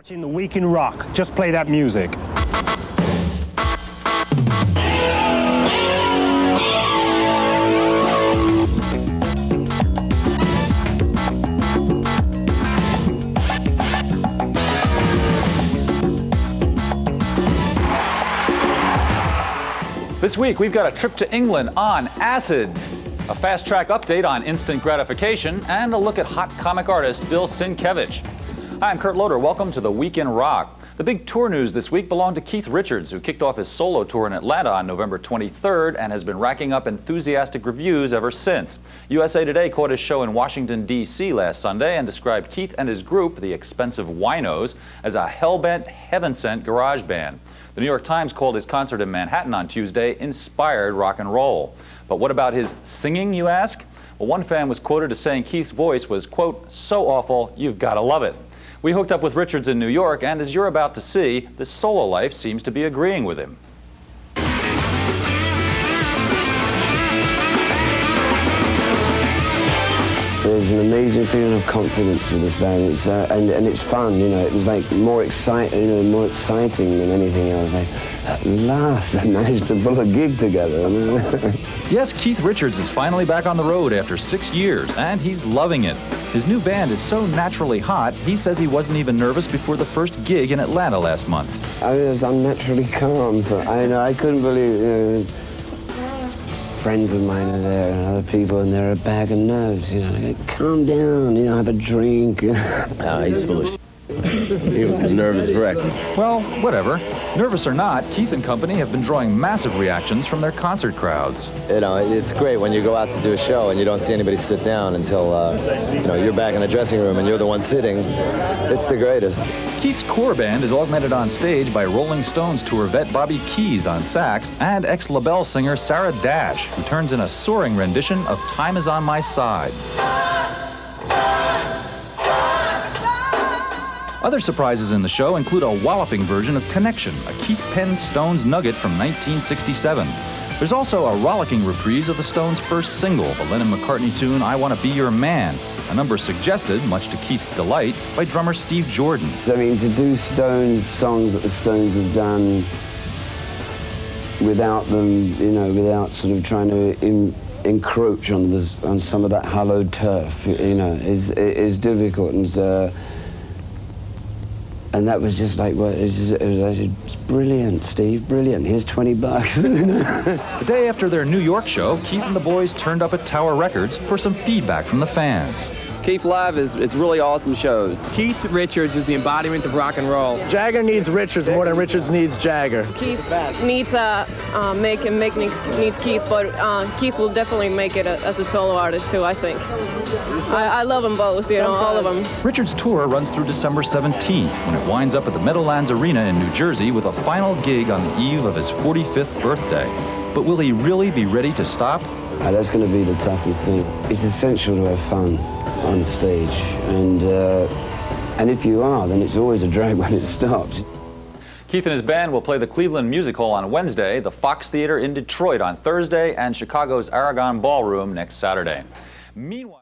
Watching the Week in Rock. Just play that music. This week, we've got a trip to England on acid, a fast-track update on instant gratification, and a look at hot comic artist Bill Sienkiewicz. Hi, I'm Kurt Loder. Welcome to the Week in Rock. The big tour news this week belonged to Keith Richards, who kicked off his solo tour in Atlanta on November 23rd and has been racking up enthusiastic reviews ever since. USA Today caught his show in Washington, D.C. last Sunday and described Keith and his group, the Expensive Winos, as a hell-bent, heaven-sent garage band. The New York Times called his concert in Manhattan on Tuesday inspired rock and roll. But what about his singing, you ask? Well, one fan was quoted as saying Keith's voice was, quote, so awful, you've got to love it. We hooked up with Richards in New York, and as you're about to see, the solo life seems to be agreeing with him. There's an amazing feeling of confidence with this band, and it's fun. You know, it was like more exciting than anything else. Like, at last, I managed to pull a gig together. Yes, Keith Richards is finally back on the road after 6 years, and he's loving it. His new band is so naturally hot, he says he wasn't even nervous before the first gig in Atlanta last month. I was unnaturally calm. I couldn't believe. Friends of mine are there and other people, and they're a bag of nerves. Calm down. Have a drink. He's full of shit. He was a nervous wreck. Well, whatever. Nervous or not, Keith and company have been drawing massive reactions from their concert crowds. It's great when you go out to do a show and you don't see anybody sit down until, you're back in the dressing room and you're the one sitting. It's the greatest. Keith's core band is augmented on stage by Rolling Stones tour vet Bobby Keys on sax and ex-LaBelle singer Sarah Dash, who turns in a soaring rendition of Time Is On My Side. Other surprises in the show include a walloping version of Connection, a Keith penned Stones nugget from 1967. There's also a rollicking reprise of the Stones' first single, the Lennon-McCartney tune I Want to Be Your Man, a number suggested, much to Keith's delight, by drummer Steve Jordan. I mean, to do Stones songs that the Stones have done without them, without sort of trying to encroach on some of that hallowed turf, is difficult. And that was just like, well, it's brilliant, Steve, brilliant. Here's $20. The day after their New York show, Keith and the boys turned up at Tower Records for some feedback from the fans. Keith Live is really awesome shows. Keith Richards is the embodiment of rock and roll. Jagger needs Richards more than Richards needs Jagger. Keith needs needs Keith, but Keith will definitely make it as a solo artist too, I think. I love them both, all of them. Richards' tour runs through December 17th, when it winds up at the Meadowlands Arena in New Jersey with a final gig on the eve of his 45th birthday. But will he really be ready to stop? That's going to be the toughest thing. It's essential to have fun on stage, and if you are, then it's always a drag when it stops. Keith and his band will play the Cleveland Music Hall on Wednesday, the Fox Theater in Detroit on Thursday, and Chicago's Aragon Ballroom next Saturday. Meanwhile,